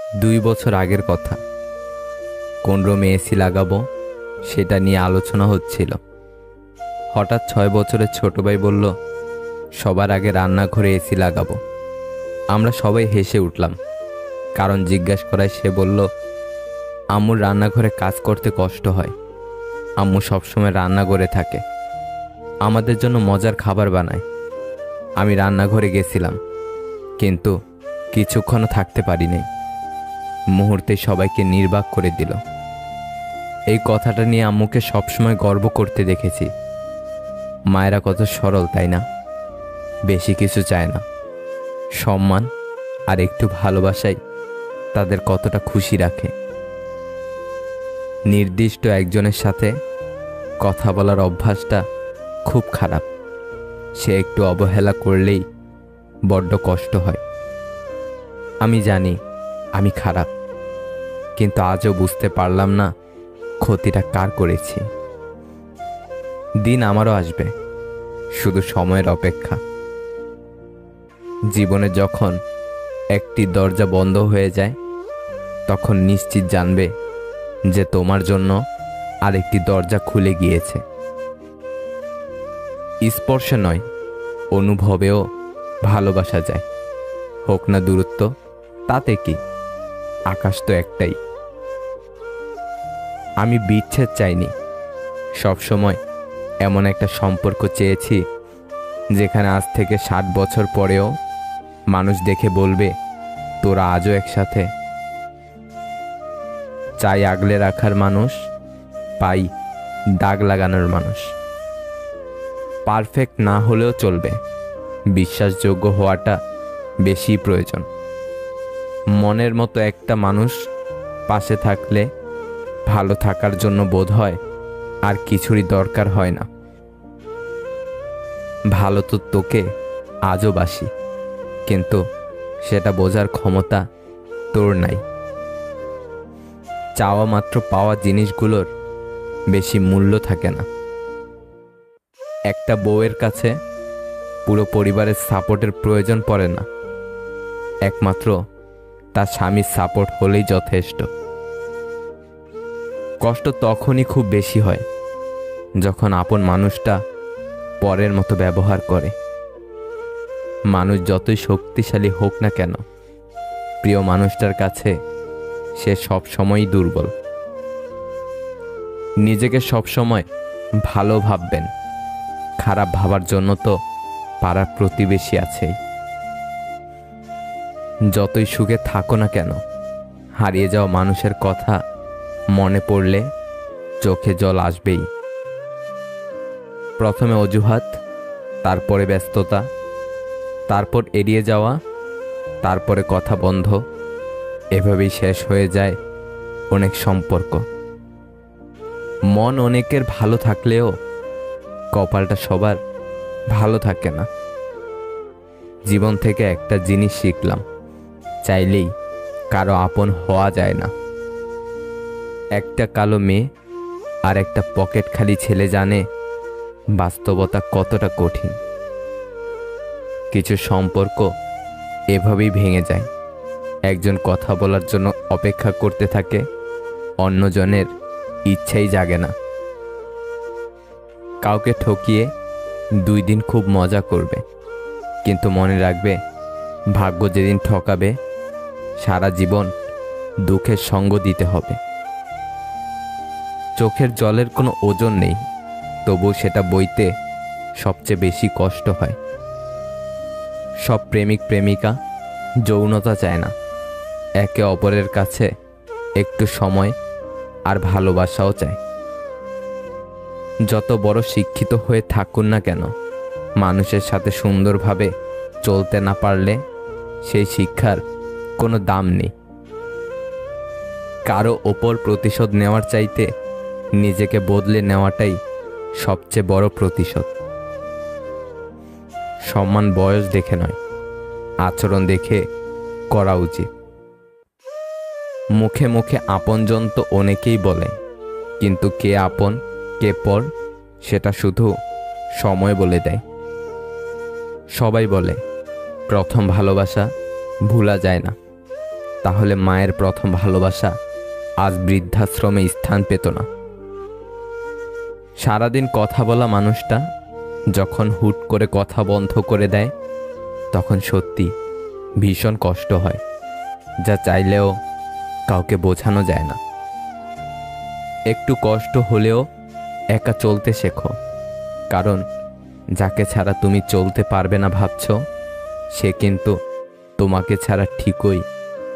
2 বছর আগের কথা। কোন রুমে এসি লাগাবো সেটা নিয়ে আলোচনা হচ্ছিল। হঠাৎ 6 বছরের ছোট ভাই বলল, সবার আগে রান্নাঘরে এসি লাগাবো। আমরা সবাই হেসে উঠলাম। কারণ জিজ্ঞাসা করায় সে বলল, আম্মুর রান্নাঘরে কাজ করতে কষ্ট হয়। আম্মু সবসময় রান্নাঘরে থাকে, আমাদের জন্য মজার খাবার বানায়। আমি রান্নাঘরে গেছিলাম, কিন্তু কিছুক্ষণও থাকতে পারিনি। মুহূর্তে সবাইকে নির্বাক করে দিল। এই কথাটা নিয়ে আম্মুকে সবসময় গর্ব করতে দেখেছি। মায়েরা কত সরল, তাই না? বেশি কিছু চায় না, সম্মান আর একটু ভালোবাসাই তাদের কতটা খুশি রাখে। নির্দিষ্ট একজনের সাথে কথা বলার অভ্যাসটা খুব খারাপ। সে একটু অবহেলা করলেই বড্ড কষ্ট হয়। আমি জানি আমি খারাপ, কিন্তু আজও বুঝতে পারলাম না ক্ষতিটা কার করেছি। দিন আমারও আসবে, শুধু সময়ের অপেক্ষা। জীবনে যখন একটি দরজা বন্ধ হয়ে যায়, তখন নিশ্চিত জানবে যে তোমার জন্য আরেকটি দরজা খুলে গিয়েছে। স্পর্শে নয়, অনুভবেও ভালোবাসা যায়। হোক না দূরত্ব, তাতে কি? আকাশ তো একটাই। আমি বিচ্ছেদ চাইনি, সবসময় এমন একটা সম্পর্ক চেয়েছি যেখানে আজ থেকে 60 বছর পরেও মানুষ দেখে বলবে, তোরা আজও একসাথে। চাই আগলে রাখার মানুষ, পাই দাগ লাগানোর মানুষ। পারফেক্ট না হলেও চলবে, বিশ্বাসযোগ্য হওয়াটা বেশি প্রয়োজন। মনের মতো একটা মানুষ পাশে থাকলে ভালো থাকার জন্য বোধ হয় আর কিছুরই দরকার হয় না। ভালো তো তোকে আজও বাসি, কিন্তু সেটা বোঝার ক্ষমতা তোর নাই। চাওয়া মাত্র পাওয়া জিনিসগুলোর বেশি মূল্য থাকে না। একটা বউয়ের কাছে পুরো পরিবারের সাপোর্টের প্রয়োজন পড়ে না, একমাত্র তার স্বামীর সাপোর্ট হলেই যথেষ্ট। কষ্ট তখনই খুব বেশি হয় যখন আপন মানুষটা পরের মতো ব্যবহার করে। মানুষ যতই শক্তিশালী হোক না কেন, প্রিয় মানুষটার কাছে সে সব সময়ই দুর্বল। নিজেকে সবসময় ভালো ভাববেন, খারাপ ভাবার জন্য তো পাড়ার প্রতিবেশী আছেই। যতই সুখে থাকো না কেন, হারিয়ে যাওয়া মানুষের কথা মনে পড়লে চোখে জল আসবেই। প্রথমে অজুহাত, তারপরে ব্যস্ততা, তারপর এড়িয়ে যাওয়া, তারপরে কথা বন্ধ। এভাবেই শেষ হয়ে যায় অনেক সম্পর্ক। মন অনেকের ভালো থাকলেও কপালটা সবার ভালো থাকে না। জীবন থেকে একটা জিনিস শিখলাম, চাইলেই কারো আপন হওয়া যায় না। একটা কালো মেয়ে আর একটা পকেট খালি ছেলে জানে বাস্তবতা কতটা কঠিন। কিছু সম্পর্ক এভাবেই ভেঙে যায়। একজন কথা বলার জন্য অপেক্ষা করতে থাকে, অন্যজনের ইচ্ছাই জাগে না। কাউকে ঠকিয়ে 2 দিন খুব মজা করবে, কিন্তু মনে রাখবে, ভাগ্য যেদিন ঠকাবে সারা জীবন দুঃখের সঙ্গ দিতে হবে। চোখের জলের কোনো ওজন নেই, তবু সেটা বইতে সবচেয়ে বেশি কষ্ট হয়। সব প্রেমিক প্রেমিকা যৌনতা চায় না, একে অপরের কাছে একটু সময় আর ভালোবাসাও চায়। যত বড় শিক্ষিত হয়ে থাকুন না কেন, মানুষের সাথে সুন্দরভাবে চলতে না পারলে সেই শিক্ষার কোনো দাম নেই। কারো ওপর প্রতিশোধ নেওয়ার চাইতে নিজেকে বদলে নেওয়াটাই সবচেয়ে বড় প্রতিশোধ। সম্মান বয়স দেখে নয়, আচরণ দেখে করা উচিত। মুখে মুখে আপনজন তো অনেকেই বলে, কিন্তু কে আপন কে পর সেটা শুধু সময় বলে দেয়। সবাই বলে প্রথম ভালোবাসা ভোলা যায় না, তাহলে মায়ের প্রথম ভালোবাসা আজ বৃদ্ধাশ্রমে স্থান পেত না। সারাদিন কথা বলা মানুষটা যখন হুট করে কথা বন্ধ করে দেয়, তখন সত্যি ভীষণ কষ্ট হয়, যা চাইলেও কাউকে বোঝানো যায় না। একটু কষ্ট হলেও একা চলতে শেখো, কারণ যাকে ছাড়া তুমি চলতে পারবে না ভাবছো, সে কিন্তু তোমাকে ছাড়া ঠিকই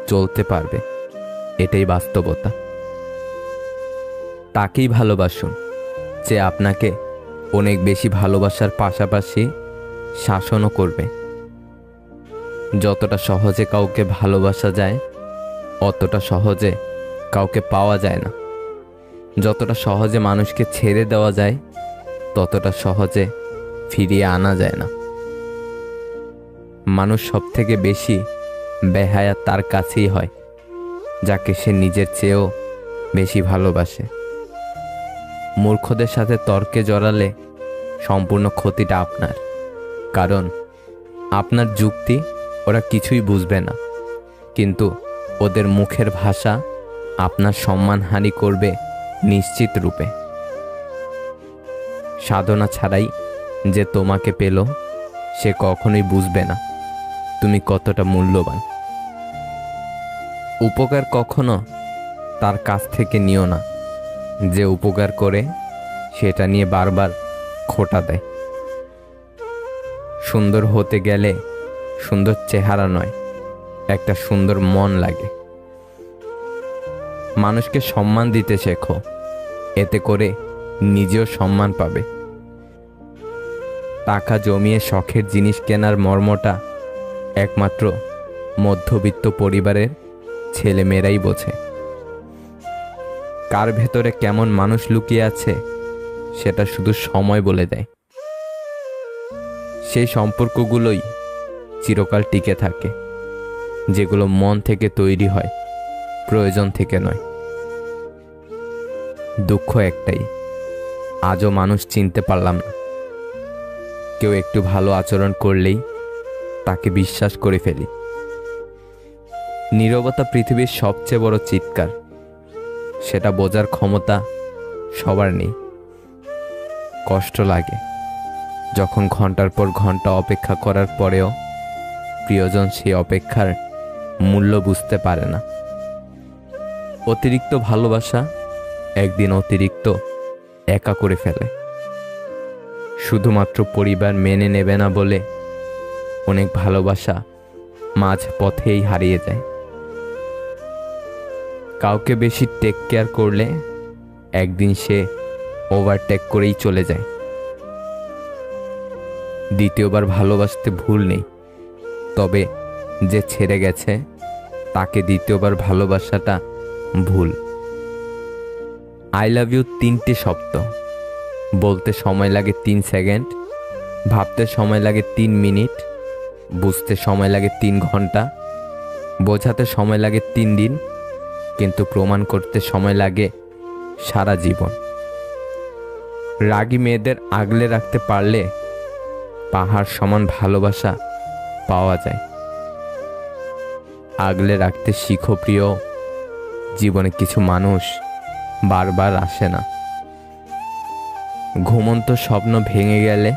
চলতে পারবে। এটাই বাস্তবতা। তাকেই ভালোবাসুন যে আপনাকে অনেক বেশি ভালোবাসার পাশাপাশি শাসনও করবে। যতটা সহজে কাউকে ভালোবাসা যায়, অতটা সহজে কাউকে পাওয়া যায় না। যতটা সহজে মানুষকে ছেড়ে দেওয়া যায়, ততটা সহজে ফিরিয়ে আনা যায় না। মানুষ সবথেকে বেশি বেহায়া তার কাছেই হয়, যাকে সে নিজের চেয়েও বেশি ভালোবাসে। মূর্খদের সাথে তর্কে জড়ালে সম্পূর্ণ ক্ষতিটা আপনার, কারণ আপনার যুক্তি ওরা কিছুই বুঝবে না, কিন্তু ওদের মুখের ভাষা আপনার সম্মানহানি করবে নিশ্চিত রূপে। সাধনা ছাড়াই যে তোমাকে পেল, সে কখনোই বুঝবে না তুমি কতটা মূল্যবান। উপকার কখনো তার কাছ থেকে নিও না যে উপকার করে সেটা নিয়ে বারবার খোঁটা দেয়। সুন্দর হতে গেলে সুন্দর চেহারা নয়, একটা সুন্দর মন লাগে। মানুষকে সম্মান দিতে শেখো, এতে করে নিজেও সম্মান পাবে। টাকা জমিয়ে শখের জিনিস কেনার মর্মটা একমাত্র মধ্যবিত্ত পরিবারের ছেলেমেয়েরাই বোঝে। কার ভেতরে কেমন মানুষ লুকিয়ে আছে সেটা শুধু সময় বলে দেয়। সেই সম্পর্কগুলোই চিরকাল টিকে থাকে, যেগুলো মন থেকে তৈরি হয়, প্রয়োজন থেকে নয়। দুঃখ একটাই, আজও মানুষ চিনতে পারলাম না। কেউ একটু ভালো আচরণ করলেই তাকে বিশ্বাস করে ফেলি। নীরবতা পৃথিবীর সবচেয়ে বড় চিৎকার, সেটা বোঝার ক্ষমতা সবার নেই। কষ্ট লাগে যখন ঘন্টার পর ঘন্টা অপেক্ষা করার পরেও প্রিয়জন সেই অপেক্ষার মূল্য বুঝতে পারে না। অতিরিক্ত ভালোবাসা একদিন অতিরিক্ত একা করে ফেলে। শুধুমাত্র পরিবার মেনে নেবে না বলে অনেক ভালোবাসা মাঝ পথেই হারিয়ে যায়। কাউকে বেশি টেক কেয়ার করলে একদিন সে ওভারটেক করেই চলে যায়। দ্বিতীয়বার ভালোবাসতে ভুল নেই, তবে যে ছেড়ে গেছে তাকে দ্বিতীয়বার ভালোবাসাটা ভুল। আই লাভ ইউ 3টে শব্দ, বলতে সময় লাগে 3 সেকেন্ড, ভাবতে সময় লাগে 3 মিনিট, বুঝতে সময় লাগে 3 ঘন্টা, বোঝাতে সময় লাগে 3 দিন, কিন্তু প্রমাণ করতে সময় লাগে সারা জীবন। রাগী মেয়েদের আগলে রাখতে পারলে পাহাড় সমান ভালোবাসা পাওয়া যায়। আগলে রাখতে শিখো প্রিয়, জীবনে কিছু মানুষ বারবার আসে না। ঘুমন্ত স্বপ্ন ভেঙে গেলে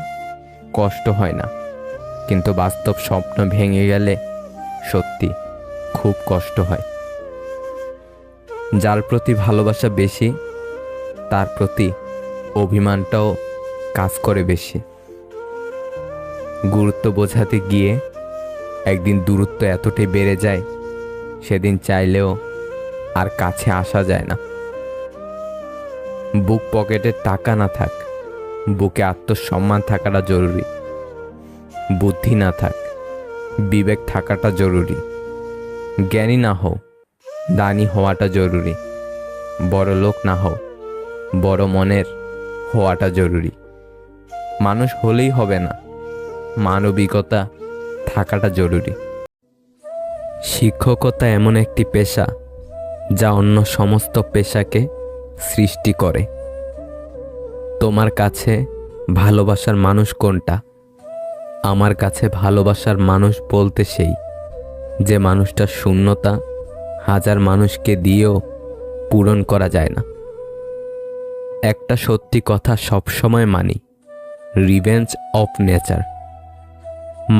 কষ্ট হয় না, কিন্তু বাস্তব স্বপ্ন ভেঙে গেলে সত্যি খুব কষ্ট হয়। যার প্রতি ভালোবাসা বেশি, তার প্রতি অভিমানটাও কাজ করে বেশি। গুরুত্ব বোঝাতে গিয়ে একদিন দূরত্ব এতটাই বেড়ে যায়, সেদিন চাইলেও আর কাছে আসা যায় না। বুক পকেটে টাকা না থাক, বুকে আত্মসম্মান থাকাটা জরুরি। বুদ্ধি না থাক, বিবেক থাকাটা জরুরি। জ্ঞানী না হও, দানি হওয়াটা জরুরি। বড় লোক না হও, বড় মনের হওয়াটা জরুরি। মানুষ হলেই হবে না, মানবিকতা থাকাটা জরুরি। শিক্ষকতা এমন একটি পেশা যা অন্য সমস্ত পেশাকে সৃষ্টি করে। তোমার কাছে ভালোবাসার মানুষ কোনটা? আমার কাছে ভালোবাসার মানুষ বলতে সেই যে মানুষটার শূন্যতা হাজার মানুষকে দিয়েও পূরণ করা যায় না। একটা সত্যি কথা সবসময় মানি, রিভেঞ্জ অফ নেচার।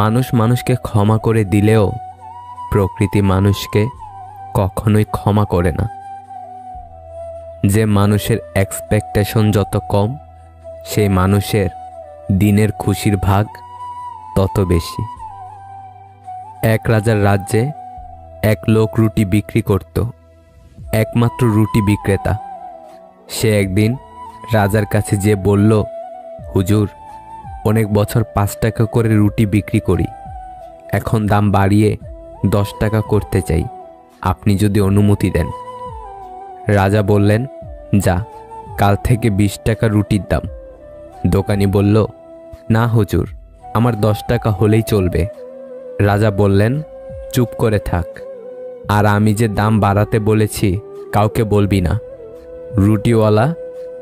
মানুষ মানুষকে ক্ষমা করে দিলেও প্রকৃতি মানুষকে কখনোই ক্ষমা করে না। যে মানুষের এক্সপেকটেশন যত কম, সেই মানুষের দিনের খুশির ভাগ তত বেশি। এক রাজার রাজ্যে এক লোক রুটি বিক্রি করত, একমাত্র রুটি বিক্রেতা। সে একদিন রাজার কাছে যেয়ে বলল, হুজুর, অনেক বছর 5 টাকা করে রুটি বিক্রি করি, এখন দাম বাড়িয়ে 10 টাকা করতে চাই, আপনি যদি অনুমতি দেন। রাজা বললেন, যা, কাল থেকে 20 টাকা রুটির দাম। দোকানি বলল, না হুজুর, আমার 10 টাকা হলেই চলবে। রাজা বললেন, চুপ করে থাক, আর আমি যে দাম বাড়াতে বলেছি কাউকে বলবি না। রুটিওয়ালা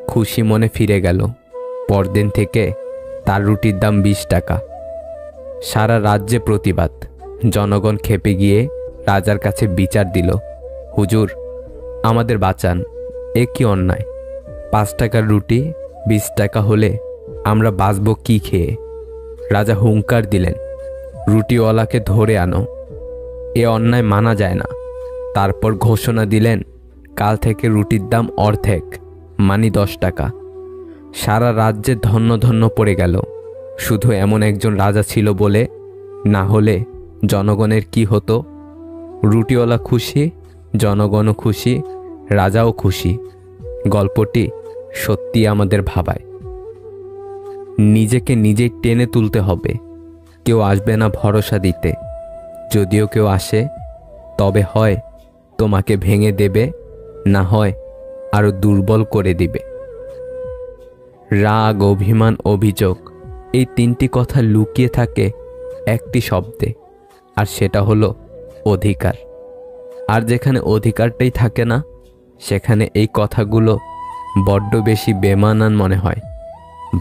খুশি মনে ফিরে গেল। পরদিন থেকে তার রুটির দাম 20 টাকা। সারা রাজ্যে প্রতিবাদ। জনগণ খেপে গিয়ে রাজার কাছে বিচার দিল, হুজুর, আমাদের বাঁচান, এ কি অন্যায়? 5 টাকার রুটি 20 টাকা হলে আমরা বাঁচব কি খেয়ে? রাজা হুঙ্কার দিলেন, রুটিওয়ালাকে ধরে আনো, এ অন্যায় মানা যায় না। তারপর ঘোষণা দিলেন, কাল থেকে রুটির দাম অর্ধেক, মানি 10 টাকা। সারা রাজ্যে ধন্য ধন্য পড়ে গেল। শুধু এমন একজন রাজা ছিল বলে, না হলে জনগণের কি হতো? রুটিওয়ালা খুশি, জনগণও খুশি, রাজাও খুশি। গল্পটি সত্যি আমাদের ভাবায়। নিজেকে নিজেই টেনে তুলতে হবে, কেউ আসবে না ভরসা দিতে। যদিও কেউ আসে, তবে হয় তোমাকে ভেঙে দেবে, না হয় আরো দুর্বল করে দিবে। রাগ, অভিমান, অভিযোগ, এই 3টি কথা লুকিয়ে থাকে একটি শব্দে, আর সেটা হলো অধিকার। আর যেখানে অধিকারটাই থাকে না, সেখানে এই কথাগুলো বড্ড বেশি বেমানান মনে হয়।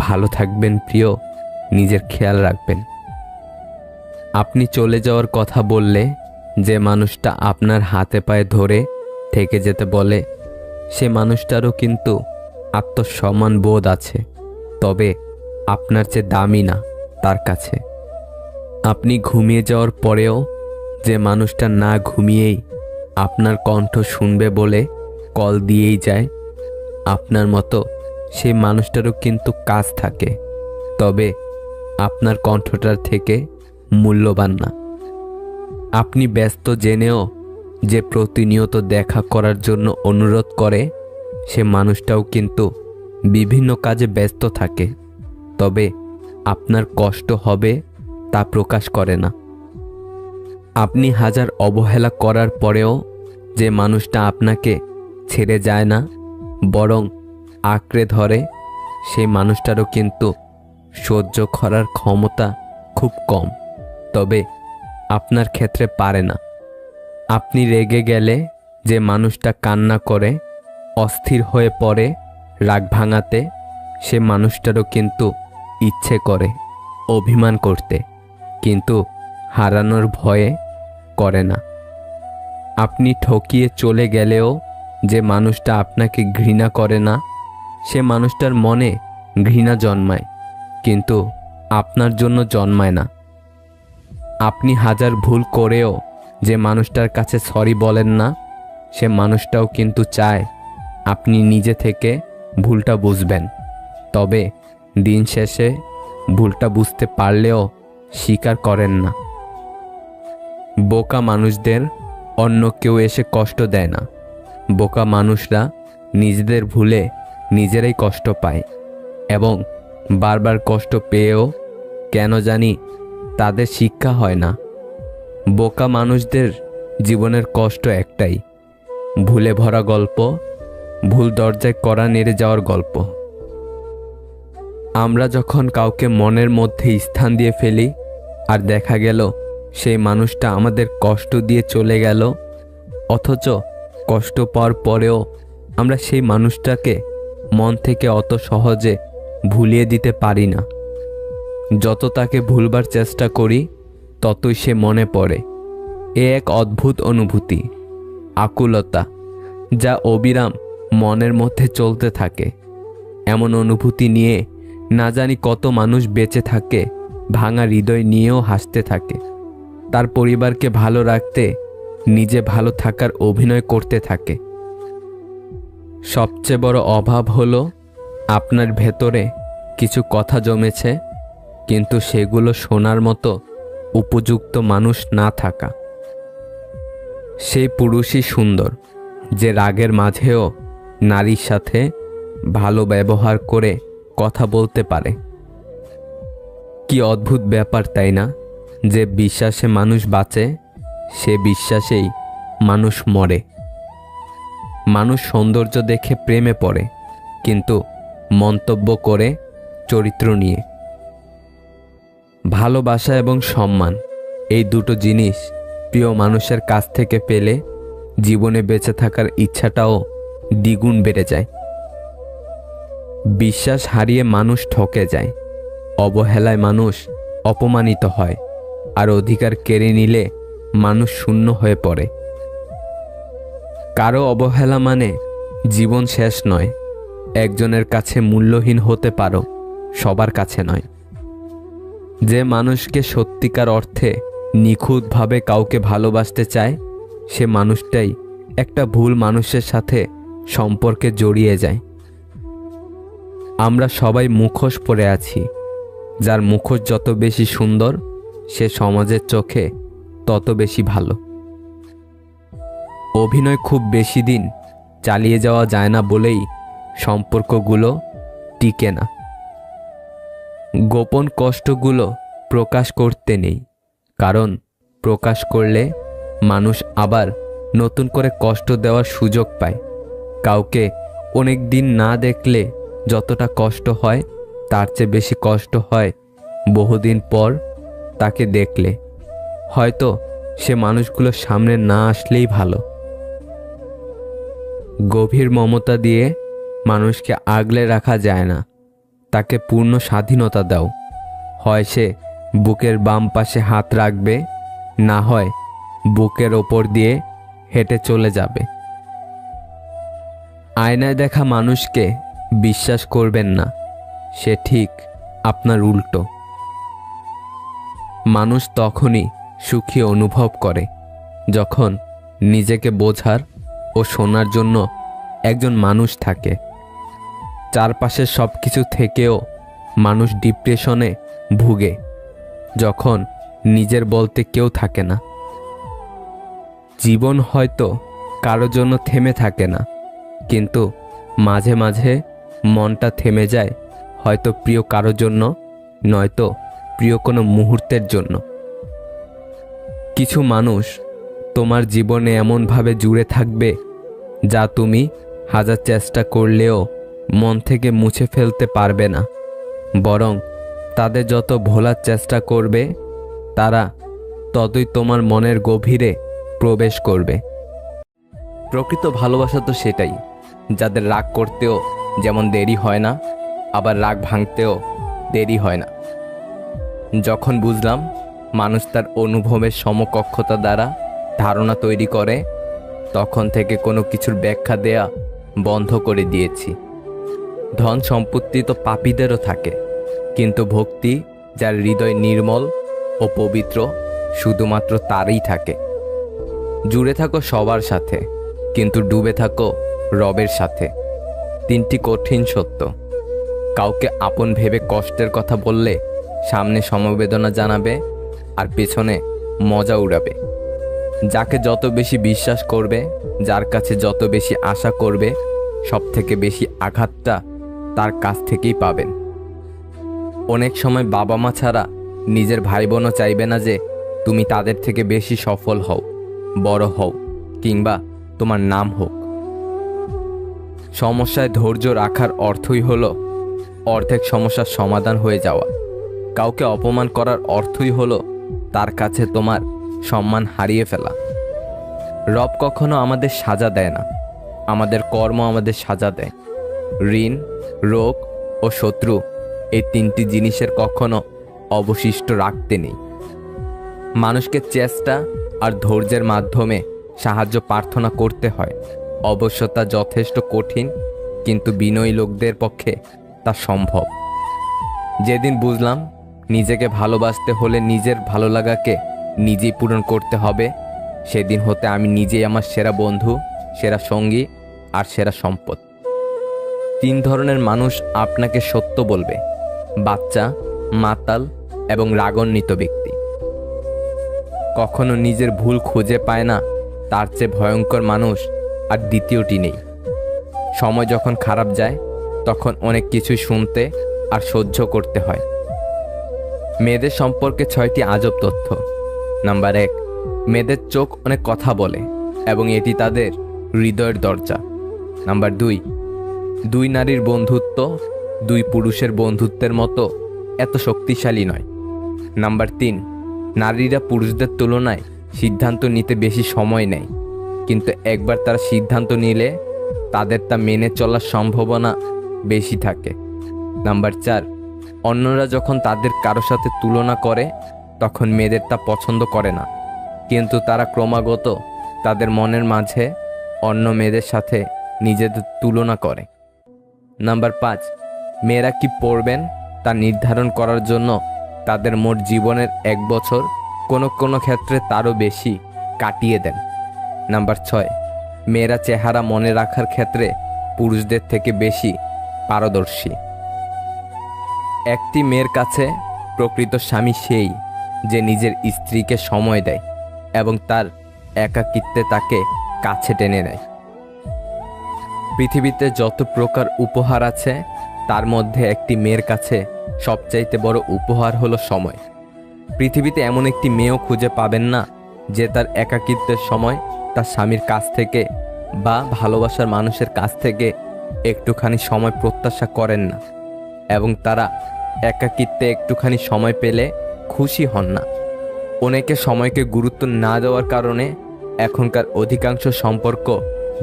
ভালো থাকবেন প্রিয়, নিজের খেয়াল রাখবেন। আপনি চলে যাওয়ার কথা বললে যে মানুষটা আপনার হাতে পায়ে ধরে থেকে যেতে বলে, সে মানুষটারও কিন্তু আত্মসম্মান বোধ আছে, তবে আপনার চেয়ে দামি না তার কাছে। আপনি ঘুমিয়ে যাওয়ার পরেও যে মানুষটা না ঘুমিয়েই আপনার কণ্ঠ শুনবে বলে কল দিয়েই যায়, আপনার মতো সেই মানুষটারও কিন্তু কাজ থাকে, তবে আপনার কণ্ঠটার থেকে মূল্যবান না। আপনি ব্যস্ত জেনেও যে প্রতিনিয়ত দেখা করার জন্য অনুরোধ করে, সে মানুষটাও কিন্তু বিভিন্ন কাজে ব্যস্ত থাকে, তবে আপনার কষ্ট হবে তা প্রকাশ করে না। আপনি হাজার অবহেলা করার পরেও যে মানুষটা আপনাকে ছেড়ে যায় না, বরং আঁকড়ে ধরে, সেই মানুষটারও কিন্তু সহ্য করার ক্ষমতা খুব কম, তবে আপনার ক্ষেত্রে পারে না। আপনি রেগে গেলে যে মানুষটা কান্না করে, অস্থির হয়ে পড়ে রাগ ভাঙাতে, সে মানুষটারও কিন্তু ইচ্ছে করে অভিমান করতে, কিন্তু হারানোর ভয়ে করে না। আপনি ঠকিয়ে চলে গেলেও যে মানুষটা আপনাকে ঘৃণা করে না, সে মানুষটার মনে ঘৃণা জন্মায়, কিন্তু আপনার জন্য জন্মায় না। আপনি হাজার ভুল করেও যে মানুষটার কাছে সরি বলেন না, সে মানুষটাও কিন্তু চায় আপনি নিজে থেকে ভুলটা বুঝবেন, তবে দিন শেষে ভুলটা বুঝতে পারলেও স্বীকার করেন না। বোকা মানুষদের অন্য কেউ এসে কষ্ট দেয় না। বোকা মানুষরা নিজেদের ভুলে নিজেরাই কষ্ট পায়, এবং বারবার কষ্ট পেয়েও কেন জানি তাদের শিক্ষা হয় না। বোকা মানুষদের জীবনের কষ্ট একটাই, ভুলে ভরা গল্প, ভুল দরজায় কড়া নেড়ে যাওয়ার গল্প। আমরা যখন কাউকে মনের মধ্যে স্থান দিয়ে ফেলি, আর দেখা গেল সেই মানুষটা আমাদের কষ্ট দিয়ে চলে গেল, অথচ কষ্ট পাওয়ার পরেও আমরা সেই মানুষটাকে মন থেকে অত সহজে ভুলিয়ে দিতে পারি না। যত তাকে ভুলবার চেষ্টা করি, ততই সে মনে পড়ে। এ এক অদ্ভুত অনুভূতি। আকুলতা, যা অবিরাম মনের মধ্যে চলতে থাকে। এমন অনুভূতি নিয়ে না জানি কত মানুষ বেঁচে থাকে, ভাঙা হৃদয় নিয়েও হাসতে থাকে। তার পরিবারকে ভালো রাখতে নিজে ভালো থাকার অভিনয় করতে থাকে। সবচেয়ে বড় অভাব হলো আপনার ভেতরে কিছু কথা জমেছে, কিন্তু সেগুলো শোনার মতো উপযুক্ত মানুষ না থাকা। সেই পুরুষই সুন্দর, যে রাগের মাঝেও নারীর সাথে ভালো ব্যবহার করে কথা বলতে পারে। কি অদ্ভুত ব্যাপার, তাই না? যে বিশ্বাসে মানুষ বাঁচে, সে বিশ্বাসেই মানুষ মরে। মানুষ সৌন্দর্য দেখে প্রেমে পড়ে, কিন্তু মন্তব্য করে চরিত্র নিয়ে। ভালোবাসা এবং সম্মান, এই দুটো জিনিস প্রিয় মানুষের কাছ থেকে পেলে জীবনে বেঁচে থাকার ইচ্ছাটাও দ্বিগুণ বেড়ে যায়। বিশ্বাস হারিয়ে মানুষ ঠকে যায়, অবহেলায় মানুষ অপমানিত হয়, আর অধিকার কেড়ে নিলে মানুষ শূন্য হয়ে পড়ে। কারো অবহেলা মানে জীবন শেষ নয়। একজনের কাছে মূল্যহীন হতে পারো, সবার কাছে নয়। যে মানুষকে সত্যিকার অর্থে নিখুঁতভাবে কাউকে ভালোবাসতে চায়, সে মানুষটাই একটা ভুল মানুষের সাথে সম্পর্কে জড়িয়ে যায়। আমরা সবাই মুখোশ পরে আছি। যার মুখোশ যত বেশি সুন্দর, সে সমাজের চোখে তত বেশি ভালো। অভিনয় খুব বেশি দিন চালিয়ে যাওয়া যায় না বলেই সম্পর্কগুলো টিকে না। গোপন কষ্টগুলো প্রকাশ করতে নেই, কারণ প্রকাশ করলে মানুষ আবার নতুন করে কষ্ট দেওয়ার সুযোগ পায়। কাউকে অনেক দিন না দেখলে যতটা কষ্ট হয়, তার চেয়ে বেশি কষ্ট হয় বহুদিন পর তাকে দেখলে। হয়তো সে মানুষগুলো সামনে না আসলেই ভালো। গভীর মমতা দিয়ে মানুষকে আগলে রাখা যায় না, তাকে পূর্ণ স্বাধীনতা দাও। হয় সে বুকের বাম পাশে হাত রাখবে, না হয় বুকের ওপর দিয়ে হেঁটে চলে যাবে। আয়নায় দেখা মানুষকে বিশ্বাস করবেন না, সে ঠিক আপনার উল্টো। মানুষ তখনই সুখী অনুভব করে যখন নিজেকে বোঝার ও শোনার জন্য একজন মানুষ থাকে। চারপাশের সব কিছু থেকেও মানুষ ডিপ্রেশনে ভুগে যখন নিজের বলতে কেউ থাকে না। জীবন হয়তো কারো জন্য থেমে থাকে না, কিন্তু মাঝে মাঝে মনটা থেমে যায়, হয়তো প্রিয় কারো জন্য, নয়তো প্রিয় কোনো মুহূর্তের জন্য। কিছু মানুষ তোমার জীবনে এমনভাবে জুড়ে থাকবে যা তুমি হাজার চেষ্টা করলেও মন থেকে মুছে ফেলতে পারবে না। বরং তাদের যত ভোলার চেষ্টা করবে, তারা ততই তোমার মনের গভীরে প্রবেশ করবে। প্রকৃত ভালোবাসা তো সেটাই, যাদের রাগ করতেও যেমন দেরি হয় না, আবার রাগ ভাঙতেও দেরি হয় না। যখন বুঝলাম মানুষ তার অনুভবের সমকক্ষতা দ্বারা ধারণা তৈরি করে, তখন থেকে কোনো কিছুর ব্যাখ্যা দেয়া বন্ধ করে দিয়েছি। ধন সম্পত্তি তো পাপীদেরও থাকে, কিন্তু ভক্তি, যার হৃদয় নির্মল ও পবিত্র, শুধুমাত্র তারই থাকে। জুড়ে থাকো সবার সাথে, কিন্তু ডুবে থাকো রবের সাথে। তিনটি কঠিন সত্য। কাউকে আপন ভেবে কষ্টের কথা বললে সামনে সমবেদনা জানাবে, আর পেছনে মজা উড়াবে। যাকে যত বেশি বিশ্বাস করবে, যার কাছে যত বেশি আশা করবে, সব থেকে বেশি আঘাতটা তার কাছ থেকেই পাবেন। অনেক সময় বাবা মা ছাড়া নিজের ভাই বোনও চাইবে না যে তুমি তাদের থেকে বেশি সফল হও, বড় হও, কিংবা তোমার নাম হোক। সমস্যায় ধৈর্য রাখার অর্থই হলো অর্ধেক সমস্যার সমাধান হয়ে যাওয়া। কাউকে অপমান করার অর্থই হলো তার কাছে তোমার সম্মান হারিয়ে ফেলা। রব কখনো আমাদের সাজা দেয় না, আমাদের কর্ম আমাদের সাজা দেয়। ঋণ, রোগ ও শত্রু, এই তিনটি জিনিসের কখনো অবশিষ্ট রাখতে নেই। মানুষকে চেষ্টা আর ধৈর্যের মাধ্যমে সাহায্য প্রার্থনা করতে হয়। অবশ্য তা যথেষ্ট কঠিন, কিন্তু বিনয়ী লোকদের পক্ষে তা সম্ভব। যেদিন বুঝলাম নিজেকে ভালোবাসতে হলে নিজের ভালো লাগাকে নিজেই পূরণ করতে হবে, সেদিন হতে আমি নিজেই আমার সেরা বন্ধু, সেরা সঙ্গী আর সেরা সম্পদ। 3 ধরনের মানুষ আপনাকে সত্য বলবে: বাচ্চা, মাতাল এবং রাগান্বিত ব্যক্তি। কখনো নিজের ভুল খুঁজে পায় না, তার চেয়ে ভয়ঙ্কর মানুষ আর দ্বিতীয়টি নেই। সময় যখন খারাপ যায় তখন অনেক কিছুই শুনতে আর সহ্য করতে হয়। মেয়েদের সম্পর্কে 6টি আজব তথ্য। নাম্বার 1, মেয়েদের চোখ অনেক কথা বলে এবং এটি তাদের হৃদয়ের দরজা। নাম্বার 2, 2 নারীর বন্ধুত্ব 2 পুরুষের বন্ধুত্বের মতো এত শক্তিশালী নয়। নাম্বার 3, নারীরা পুরুষদের তুলনায় সিদ্ধান্ত নিতে বেশি সময় নেয়, কিন্তু একবার তারা সিদ্ধান্ত নিলে তাদের তা মেনে চলার সম্ভাবনা বেশি থাকে। নাম্বার 4, অন্যরা যখন তাদের কারো সাথে তুলনা করে তখন মেয়েদের তা পছন্দ করে না, কিন্তু তারা ক্রমাগত তাদের মনের মাঝে অন্য মেয়েদের সাথে নিজেদের তুলনা করে। নাম্বার 5, মেয়েরা কি পড়বেন তা নির্ধারণ করার জন্য তাদের মোট জীবনের 1 বছর, কোনো ক্ষেত্রে তারও বেশি কাটিয়ে দেন। নাম্বার 6, মেয়েরা চেহারা মনে রাখার ক্ষেত্রে পুরুষদের থেকে বেশি পারদর্শী। একটি মেয়ের কাছে প্রকৃত স্বামী সেই যে নিজের স্ত্রীকে সময় দেয় এবং তার একাকিত্বে তাকে কাছে টেনে নেয়। পৃথিবীতে যত প্রকার উপহার আছে তার মধ্যে একটি মেয়ের কাছে সবচাইতে বড় উপহার হলো সময়। পৃথিবীতে এমন একটি মেয়েও খুঁজে পাবেন না যে তার একাকিত্বের সময় তার স্বামীর কাছ থেকে বা ভালোবাসার মানুষের কাছ থেকে একটুখানি সময় প্রত্যাশা করেন না, এবং তারা একাকিত্বে একটুখানি সময় পেলে খুশি হন না। অনেকে সময়কে গুরুত্ব না দেওয়ার কারণে এখনকার অধিকাংশ সম্পর্ক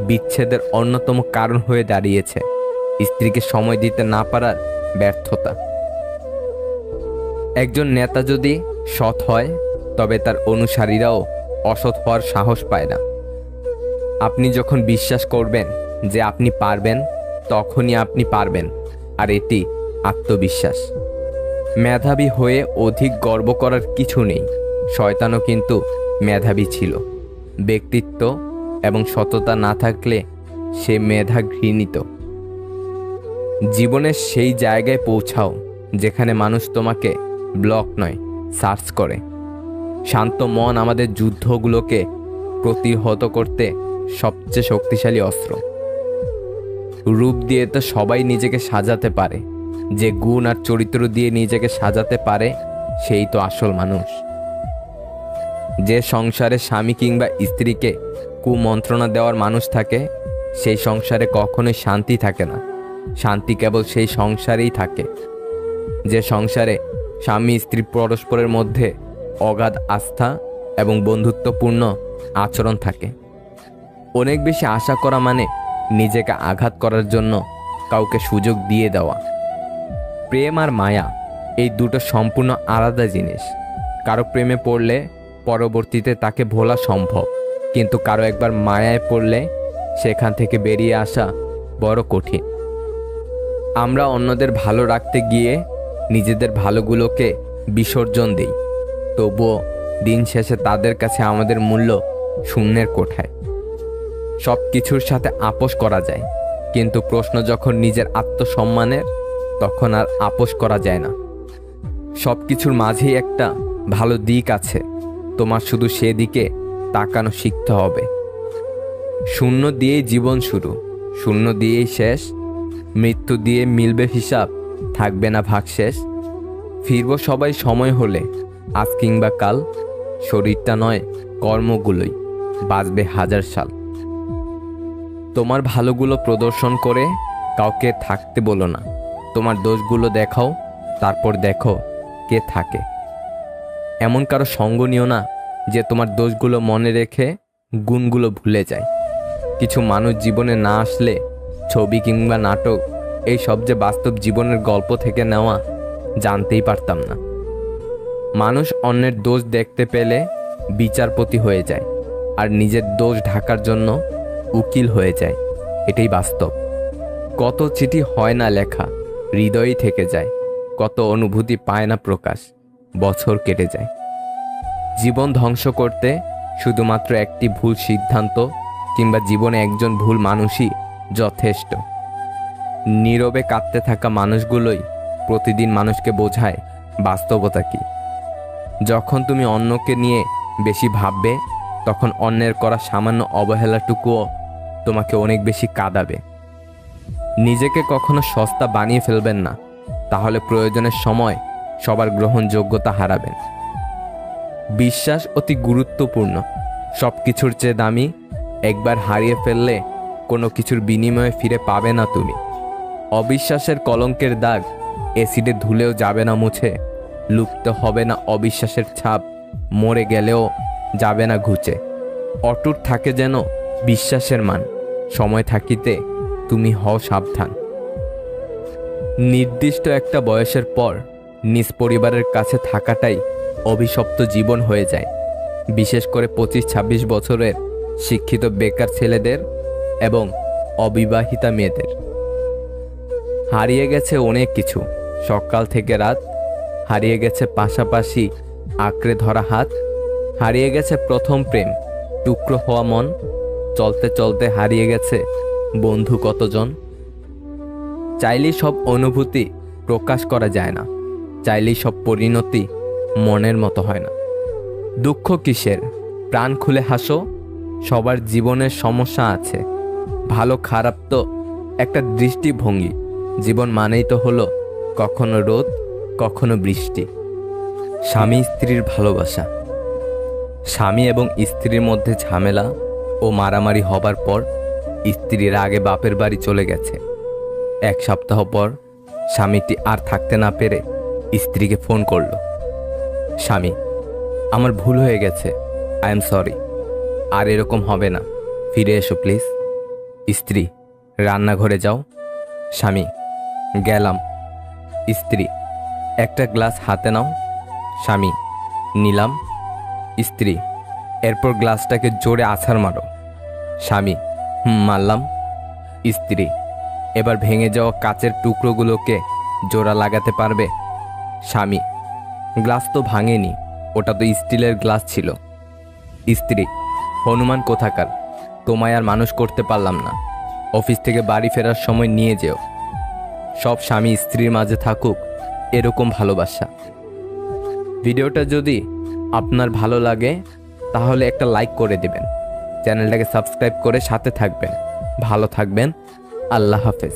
বিচ্ছেদের অন্যতম কারণ হয়ে দাঁড়িয়েছে স্ত্রীকে সময় দিতে না পারার ব্যর্থতা। একজন নেতা যদি সৎ হয় তবে তার অনুসারীরাও অসৎ হওয়ার সাহস পায় না। আপনি যখন বিশ্বাস করবেন যে আপনি পারবেন, তখনই আপনি পারবেন, আর এটি আত্মবিশ্বাস। মেধাবী হয়ে অধিক গর্ব করার কিছু নেই। শয়তানও কিন্তু মেধাবী ছিল। ব্যক্তিত্ব এবং সততা না থাকলে সে মেধা ঘৃণিত। জীবনের সেই জায়গায় পৌঁছাও যেখানে মানুষ তোমাকে ব্লক নয়, সার্চ করে। শান্ত মন আমাদের যুদ্ধগুলোকে প্রতিহত করতে সবচেয়ে শক্তিশালী অস্ত্র। রূপ দিয়ে তো সবাই নিজেকে সাজাতে পারে, যে গুণ আর চরিত্র দিয়ে নিজেকে সাজাতে পারে সেই তো আসল মানুষ। যে সংসারে স্বামী কিংবা স্ত্রীকে কুমন্ত্রণা দেওয়ার মানুষ থাকে, সেই সংসারে কখনোই শান্তি থাকে না। শান্তি কেবল সেই সংসারেই থাকে যে সংসারে স্বামী স্ত্রী পরস্পরের মধ্যে অগাধ আস্থা এবং বন্ধুত্বপূর্ণ আচরণ থাকে। অনেক বেশি আশা করা মানে নিজেকে আঘাত করার জন্য কাউকে সুযোগ দিয়ে দেওয়া। প্রেম আর মায়া এই দুটো সম্পূর্ণ আলাদা জিনিস। কারো প্রেমে পড়লে পরবর্তীতে তাকে ভোলা সম্ভব, কিন্তু কারো একবার মায়ায় পড়লে সেখান থেকে বেরিয়ে আসা বড় কঠিন। আমরা অন্যদের ভালো রাখতে গিয়ে নিজেদের ভালোগুলোকে বিসর্জন দিই, তবুও দিন শেষে তাদের কাছে আমাদের মূল্য শূন্যের কোঠায়। সব কিছুর সাথে আপোষ করা যায়, কিন্তু প্রশ্ন যখন নিজের আত্মসম্মানের, তখন আর আপোষ করা যায় না। সব কিছুর মাঝেই একটা ভালো দিক আছে, তোমার শুধু সেদিকে তাকানো শিখতে হবে। শূন্য দিয়েই জীবন শুরু, শূন্য দিয়েই শেষ। মৃত্যু দিয়ে মিলবে হিসাব, থাকবে না ভাগশেষ। ফিরব সবাই সময় হলে, আজ কিংবা কাল। শরীরটা নয়, কর্মগুলোই বাঁচবে 1000 সাল। তোমার ভালোগুলো প্রদর্শন করে কাউকে থাকতে বলো না। তোমার দোষগুলো দেখাও, তারপর দেখো কে থাকে। এমন কারো সঙ্গ নিও না যে তোমার দোষগুলো মনে রেখে গুণগুলো ভুলে যায়। কিছু মানুষ জীবনে না আসলে ছবি কিংবা নাটক এই সব যে বাস্তব জীবনের গল্প থেকে নেওয়া জানতেই পারতাম না। মানুষ অন্যের দোষ দেখতে পেলে বিচারপতি হয়ে যায়, আর নিজের দোষ ঢাকার জন্য উকিল হয়ে যায়। এটাই বাস্তব। কত চিঠি হয় না লেখা, হৃদয়ই থেকে যায়। কত অনুভূতি পায় না প্রকাশ, বছর কেটে যায়। জীবন ধ্বংস করতে শুধুমাত্র একটি ভুল সিদ্ধান্ত কিংবা জীবনে একজন ভুল মানুষই যথেষ্ট। নীরবে কাঁদতে থাকা মানুষগুলোই প্রতিদিন মানুষকে বোঝায় বাস্তবতা কি। যখন তুমি অন্যকে নিয়ে বেশি ভাববে, তখন অন্যের করা সামান্য অবহেলাটুকুও তোমাকে অনেক বেশি কাঁদাবে। নিজেকে কখনো সস্তা বানিয়ে ফেলবেন না, তাহলে প্রয়োজনের সময় সবার গ্রহণযোগ্যতা হারাবেন। বিশ্বাস অতি গুরুত্বপূর্ণ, সব কিছুর চেয়ে দামি। একবার হারিয়ে ফেললে কোনো কিছুর বিনিময়ে ফিরে পাবে না তুমি। অবিশ্বাসের কলঙ্কের দাগ অ্যাসিডে ধুলেও যাবে না মুছে। লুপ্ত হবে না অবিশ্বাসের ছাপ, মরে গেলেও যাবে না ঘুচে। অটুট থাকে যেন বিশ্বাসের মান, সময় থাকিতে তুমি হও সাবধান। নির্দিষ্ট একটা বয়সের পর নিজ পরিবারের কাছে থাকাটাই অভিশপ্ত জীবন হয়ে যায়, বিশেষ করে 25-26 বছরের শিক্ষিত বেকার ছেলেদের এবং অবিবাহিতা মেয়েদের। হারিয়ে গেছে অনেক কিছু, সকাল থেকে রাত। হারিয়ে গেছে পাশাপাশি আঁকড়ে ধরা হাত। হারিয়ে গেছে প্রথম প্রেম, টুকরো হওয়া মন। চলতে চলতে হারিয়ে গেছে বন্ধু কতজন। চাইলেই সব অনুভূতি প্রকাশ করা যায় না, চাইলেই সব পরিণতি মনের মতো হয় না। দুঃখ কিসের, প্রাণ খুলে হাসো। সবার জীবনের সমস্যা আছে, ভালো খারাপ তো একটা দৃষ্টিভঙ্গি। জীবন মানেই তো হলো কখনো রোদ, কখনো বৃষ্টি। স্বামী স্ত্রীর ভালোবাসা। স্বামী এবং স্ত্রীর মধ্যে ঝামেলা ও মারামারি হবার পর স্ত্রীর আগে বাপের বাড়ি চলে গেছে। 1 সপ্তাহ পর স্বামীটি আর থাকতে না পেরে স্ত্রীকে ফোন করলো। স্বামী, আমার ভুল হয়ে গেছে, আই এম সরি, আর এরকম হবে না, ফিরে এসো প্লিজ। স্ত্রী, রান্নাঘরে যাও। স্বামী, গেলাম। স্ত্রী, একটা গ্লাস হাতে নাও। স্বামী, নিলাম। স্ত্রী, এরপর গ্লাসটাকে জোরে আছাড় মারো। স্বামী, মারলাম। স্ত্রী, এবার ভেঙে যাওয়া কাচের টুকরোগুলোকে জোড়া লাগাতে পারবে? স্বামী, গ্লাস তো ভাঙেনি, ওটা তো স্টিলের গ্লাস ছিল। স্ত্রী, হনুমান কোথাকার, তোমায় আর মানুষ করতে পারলাম না, অফিস থেকে বাড়ি ফেরার সময় নিয়ে যেও। সব স্বামী স্ত্রীর মাঝে থাকুক এরকম ভালোবাসা। ভিডিওটা যদি আপনার ভালো লাগে তাহলে একটা লাইক করে দেবেন, চ্যানেলটাকে সাবস্ক্রাইব করে সাথে থাকবেন। ভালো থাকবেন, আল্লাহ হাফেজ।